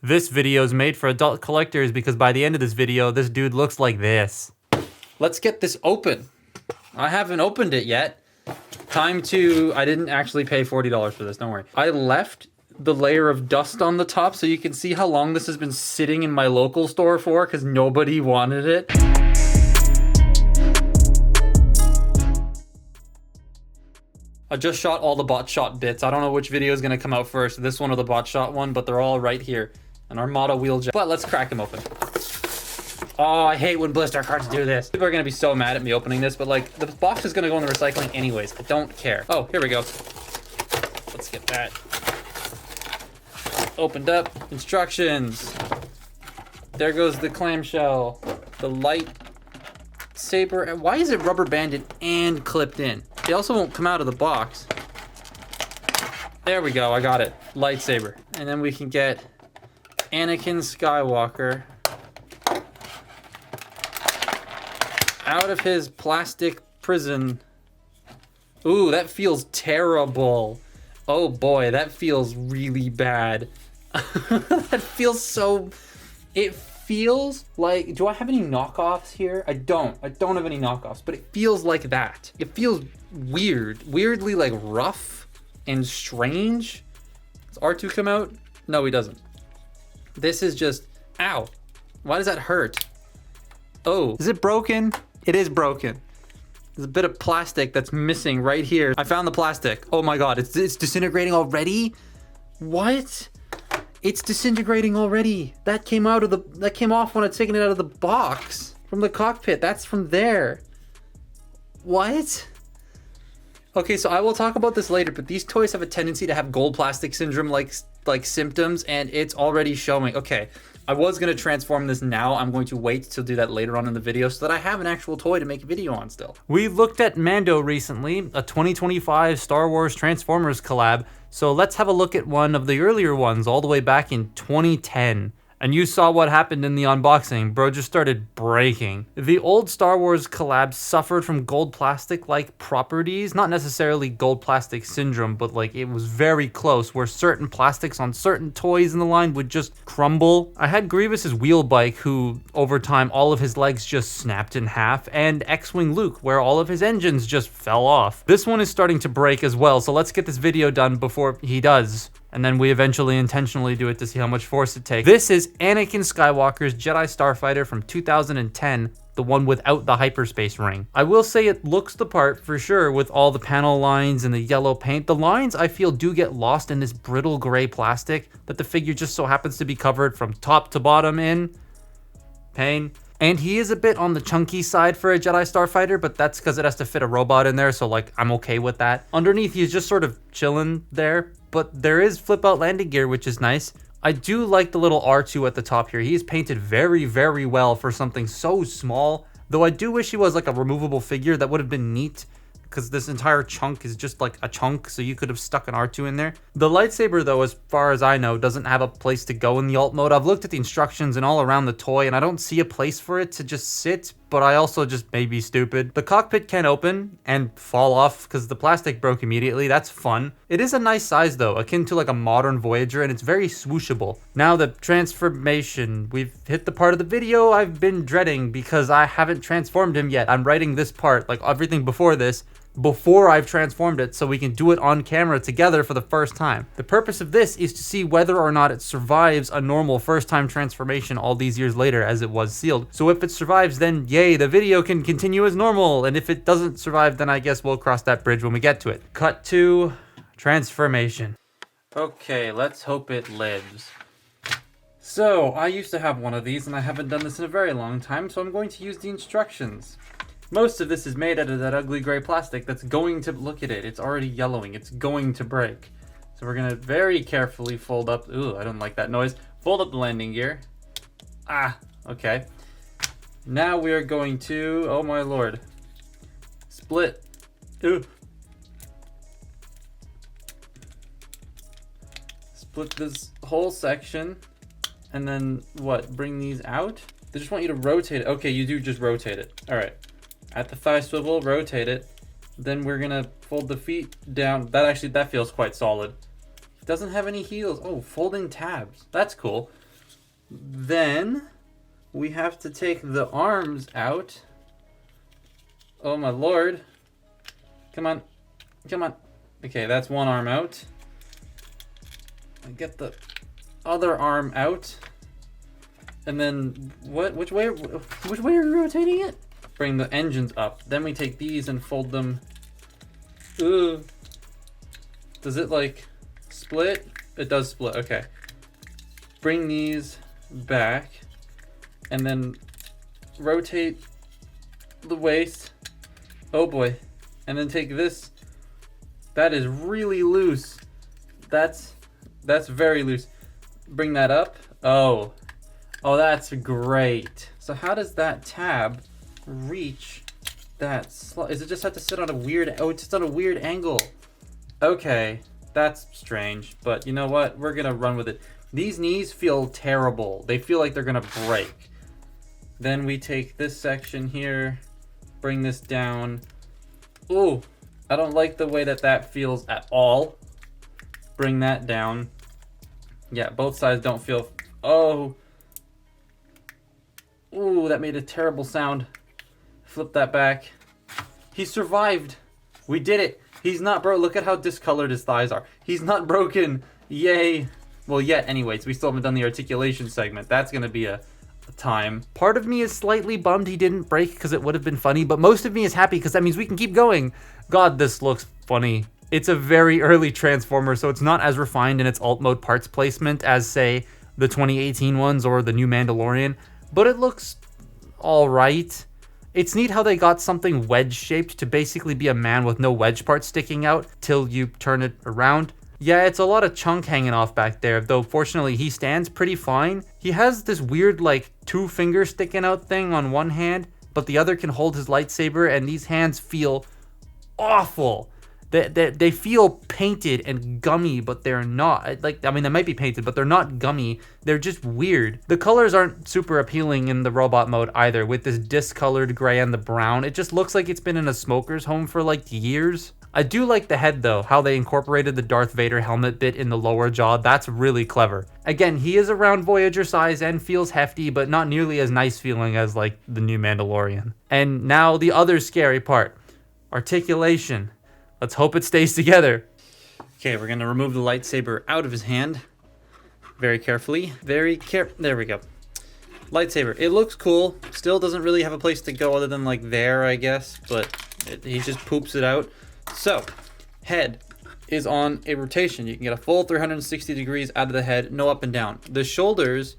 This video is made for adult collectors because by the end of this video, this dude looks like this. Let's get this open. I haven't opened it yet. I didn't actually pay $40 for this, don't worry. I left the layer of dust on the top so you can see how long this has been sitting in my local store for because nobody wanted it. I just shot all the bot shot bits. I don't know which video is going to come out first, this one or the bot shot one, but they're all right here. An Armada wheeljack. But let's crack them open. Oh, I hate when blister cards do this. People are going to be so mad at me opening this, but like the box is going to go in the recycling anyways. I don't care. Oh, here we go. Let's get that. Opened up. Instructions. There goes the clamshell. The lightsaber. Why is it rubber banded and clipped in? It also won't come out of the box. There we go, I got it. Lightsaber. And then we can get Anakin Skywalker out of his plastic prison. Ooh, that feels terrible. Oh boy, that feels really bad. That feels so... It feels like... Do I have any knockoffs here? I don't have any knockoffs, but it feels like that. It feels weird. Weirdly like rough and strange. Does R2 come out? No, he doesn't. This is just... Ow. Why does that hurt? Oh, is it broken? It is broken. There's a bit of plastic that's missing right here. I found the plastic. Oh my god, it's disintegrating already? What? It's disintegrating already. That came off when I'd taken it out of the box from the cockpit. That's from there. What? Okay, so I will talk about this later, but these toys have a tendency to have gold plastic syndrome like symptoms, and it's already showing. Okay, I was gonna transform this now. I'm going to wait to do that later on in the video so that I have an actual toy to make a video on still. We looked at Mando recently, a 2025 Star Wars Transformers collab. So let's have a look at one of the earlier ones all the way back in 2010. And you saw what happened in the unboxing. Bro just started breaking. The old Star Wars collab suffered from gold plastic-like properties. Not necessarily gold plastic syndrome, but like it was very close where certain plastics on certain toys in the line would just crumble. I had Grievous's wheel bike who, over time, all of his legs just snapped in half, and X-Wing Luke where all of his engines just fell off. This one is starting to break as well, so let's get this video done before he does. And then we eventually intentionally do it to see how much force it takes. This is Anakin Skywalker's Jedi Starfighter from 2010, the one without the hyperspace ring. I will say it looks the part for sure with all the panel lines and the yellow paint. The lines I feel do get lost in this brittle gray plastic that the figure just so happens to be covered from top to bottom in. Pain. And he is a bit on the chunky side for a Jedi Starfighter, but that's because it has to fit a robot in there, so like I'm okay with that. Underneath he's just sort of chilling there, but there is flip out landing gear, which is nice. I do like the little R2 at the top here. He is painted very, very well for something so small, though I do wish he was like a removable figure. That would have been neat, because this entire chunk is just like a chunk, so you could have stuck an R2 in there. The lightsaber, though, as far as I know, doesn't have a place to go in the alt mode. I've looked at the instructions and all around the toy, and I don't see a place for it to just sit, but I also just may be stupid. The cockpit can open and fall off because the plastic broke immediately. That's fun. It is a nice size, though, akin to like a modern Voyager, and it's very swooshable. Now the transformation. We've hit the part of the video I've been dreading because I haven't transformed him yet. I'm writing this part, like everything before this, before I've transformed it so we can do it on camera together for the first time. The purpose of this is to see whether or not it survives a normal first time transformation all these years later as it was sealed. So if it survives, then yay, the video can continue as normal, and if it doesn't survive, then I guess we'll cross that bridge when we get to it. Cut to transformation. Okay, let's hope it lives. So I used to have one of these and I haven't done this in a very long time, so I'm going to use the instructions. Most of this is made out of that ugly gray plastic that's going to, look at it, it's already yellowing, it's going to break. So we're gonna very carefully fold up, ooh, I don't like that noise. Fold up the landing gear. Ah, okay. Now we are going to, oh my lord. Split. Ooh. Split this whole section. And then what, bring these out? They just want you to rotate it. Okay, you do just rotate it. All right. At the thigh swivel, rotate it. Then we're gonna fold the feet down. That feels quite solid. It doesn't have any heels. Oh, folding tabs. That's cool. Then we have to take the arms out. Oh my lord. Come on. Come on. Okay, that's one arm out. Get the other arm out. And then what? Which way are you rotating it? Bring the engines up. Then we take these and fold them. Ooh. Does it like split? It does split. Okay. Bring these back and then rotate the waist. Oh boy. And then take this. That is really loose. That's very loose. Bring that up. Oh, that's great. So how does that tab reach that slot? Is it just have to sit on a weird, oh, it's just on a weird angle. Okay, that's strange, but you know what? We're gonna run with it. These knees feel terrible. They feel like they're gonna break. Then we take this section here, bring this down. Ooh, I don't like the way that feels at all. Bring that down. Yeah, both sides don't feel, oh. Ooh, that made a terrible sound. Flip that back. He survived. We did it. He's not broke. Look at how discolored his thighs are. He's not broken. Yay. Well, yet, anyways, we still haven't done the articulation segment. That's going to be a time. Part of me is slightly bummed he didn't break because it would have been funny, but most of me is happy because that means we can keep going. God, this looks funny. It's a very early Transformer, so it's not as refined in its alt mode parts placement as, say, the 2018 ones or the new Mandalorian, but it looks all right. It's neat how they got something wedge-shaped to basically be a man with no wedge parts sticking out till you turn it around. Yeah, it's a lot of chunk hanging off back there, though fortunately he stands pretty fine. He has this weird like 2 finger sticking out thing on one hand, but the other can hold his lightsaber, and these hands feel awful. They feel painted and gummy, but they're not. Like, I mean, they might be painted, but they're not gummy. They're just weird. The colors aren't super appealing in the robot mode either, with this discolored gray and the brown. It just looks like it's been in a smoker's home for like years. I do like the head though, how they incorporated the Darth Vader helmet bit in the lower jaw. That's really clever. Again, he is around Voyager size and feels hefty, but not nearly as nice feeling as like the new Mandalorian. And now the other scary part, articulation. Let's hope it stays together. Okay, we're gonna remove the lightsaber out of his hand. Very carefully. There we go. Lightsaber. It looks cool. Still doesn't really have a place to go other than like there, I guess. But he just poops it out. So, head is on a rotation. You can get a full 360 degrees out of the head, no up and down. The shoulders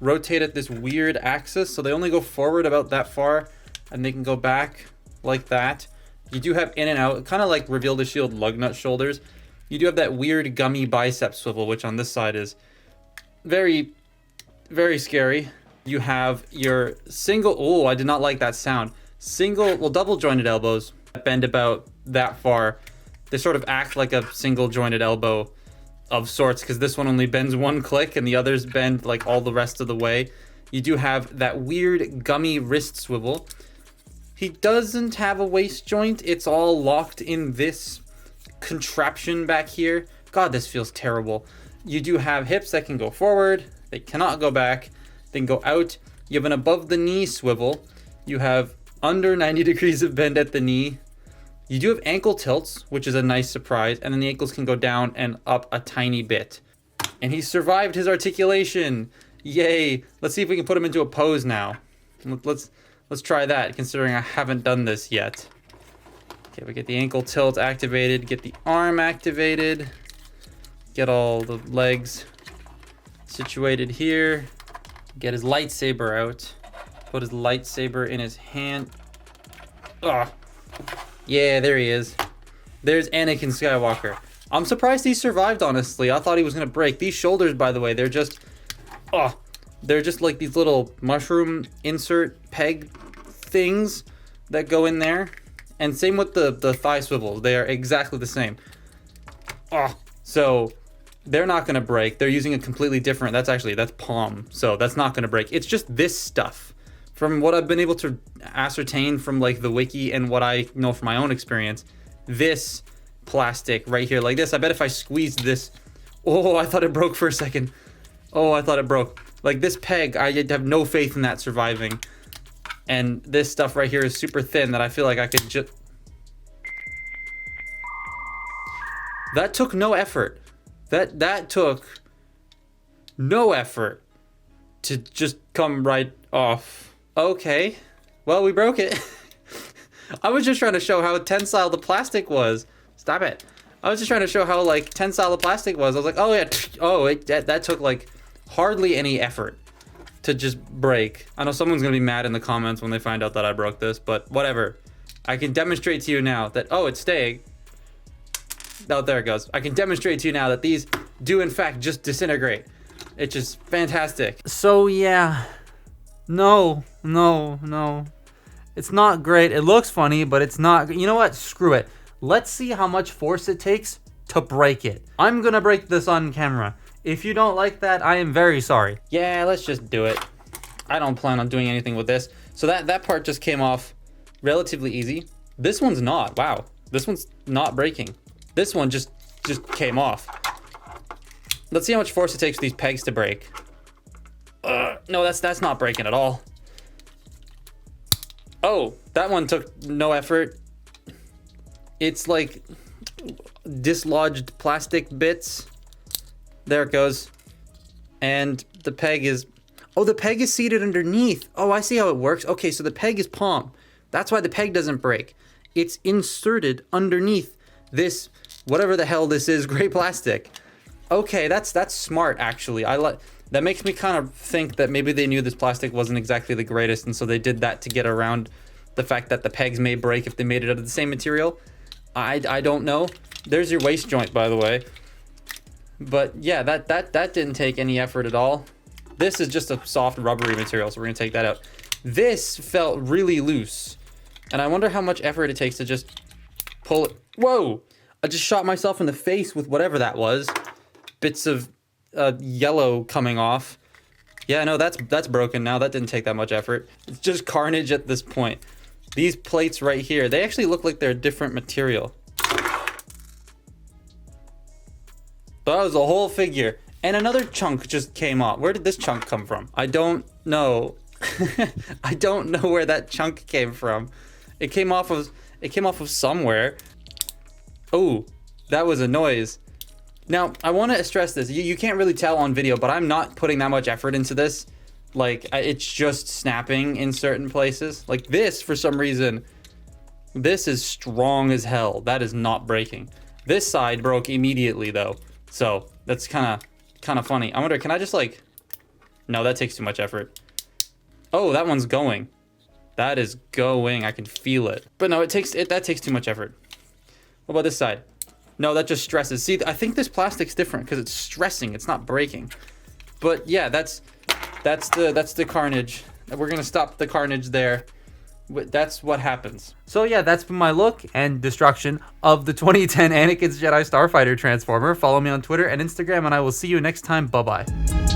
rotate at this weird axis, so they only go forward about that far, and they can go back like that. You do have in and out, kind of like Reveal the Shield lug nut shoulders. You do have that weird gummy bicep swivel, which on this side is very, very scary. You have your single, oh, I did not like that sound. Double jointed elbows that bend about that far. They sort of act like a single jointed elbow of sorts, because this one only bends one click and the others bend like all the rest of the way. You do have that weird gummy wrist swivel. He doesn't have a waist joint. It's all locked in this contraption back here. God, this feels terrible. You do have hips that can go forward. They cannot go back. They can go out. You have an above the knee swivel. You have under 90 degrees of bend at the knee. You do have ankle tilts, which is a nice surprise. And then the ankles can go down and up a tiny bit. And he survived his articulation. Yay. Let's see if we can put him into a pose now. Let's try that, considering I haven't done this yet. Okay, we get the ankle tilt activated, get the arm activated, get all the legs situated here, get his lightsaber out, put his lightsaber in his hand. Oh, yeah, there he is. There's Anakin Skywalker. I'm surprised he survived, honestly. I thought he was gonna break. These shoulders, by the way, they're just like these little mushroom insert peg things that go in there. And same with the thigh swivels. They are exactly the same. So they're not going to break. They're using a completely different, that's palm. So that's not going to break. It's just this stuff. From what I've been able to ascertain from like the wiki and what I know from my own experience, this plastic right here like this, I bet if I squeezed this, oh, I thought it broke for a second. Oh, I thought it broke. Like this peg, I have no faith in that surviving. And this stuff right here is super thin that I feel like I could just... That took no effort. That took no effort to just come right off. Okay. Well, we broke it. I was just trying to show how tensile the plastic was. Stop it. I was just trying to show how, like, tensile the plastic was. I was like, oh, yeah. Oh, that took, like, hardly any effort to just break. I know someone's going to be mad in the comments when they find out that I broke this, but whatever. I can demonstrate to you now that, oh, it's staying. Oh, there it goes. I can demonstrate to you now that these do, in fact, just disintegrate. It's just fantastic. So, yeah. No. It's not great. It looks funny, but it's not. You know what? Screw it. Let's see how much force it takes to break it. I'm gonna break this on camera. If you don't like that, I am very sorry. Yeah, let's just do it. I don't plan on doing anything with this. So that part just came off relatively easy. This one's not. Wow. This one's not breaking. This one just came off. Let's see how much force it takes for these pegs to break. No, that's not breaking at all. Oh, that one took no effort. It's like dislodged plastic bits. There it goes. And the peg is... Oh, the peg is seated underneath. Oh, I see how it works. Okay, so the peg is palm. That's why the peg doesn't break. It's inserted underneath this, whatever the hell this is, gray plastic. Okay, that's smart, actually. That makes me kind of think that maybe they knew this plastic wasn't exactly the greatest, and so they did that to get around the fact that the pegs may break if they made it out of the same material. I don't know. There's your waist joint, by the way. But yeah, that didn't take any effort at all. This is just a soft rubbery material, so we're gonna take that out. This felt really loose, and I wonder how much effort it takes to just pull it. Whoa! I just shot myself in the face with whatever that was. Bits of yellow coming off. Yeah, no, that's broken now. That didn't take that much effort. It's just carnage at this point. These plates right here, they actually look like they're a different material. That was a whole figure. And another chunk just came off. Where did this chunk come from? I don't know. I don't know where that chunk came from. It came off of somewhere. Oh, that was a noise. Now, I want to stress this. You can't really tell on video, but I'm not putting that much effort into this. Like, it's just snapping in certain places. Like this, for some reason, this is strong as hell. That is not breaking. This side broke immediately, though. So, that's kind of funny. I wonder, can I just, like... No, that takes too much effort. Oh, that one's going. That is going. I can feel it. But no, that takes too much effort. What about this side? No, that just stresses. See, I think this plastic's different because it's stressing. It's not breaking. But yeah, that's the carnage. We're gonna stop the carnage there. That's what happens. So yeah, that's been my look and destruction of the 2010 Anakin Jedi Starfighter Transformer. Follow me on Twitter and Instagram, and I will see you next time. Bye-bye.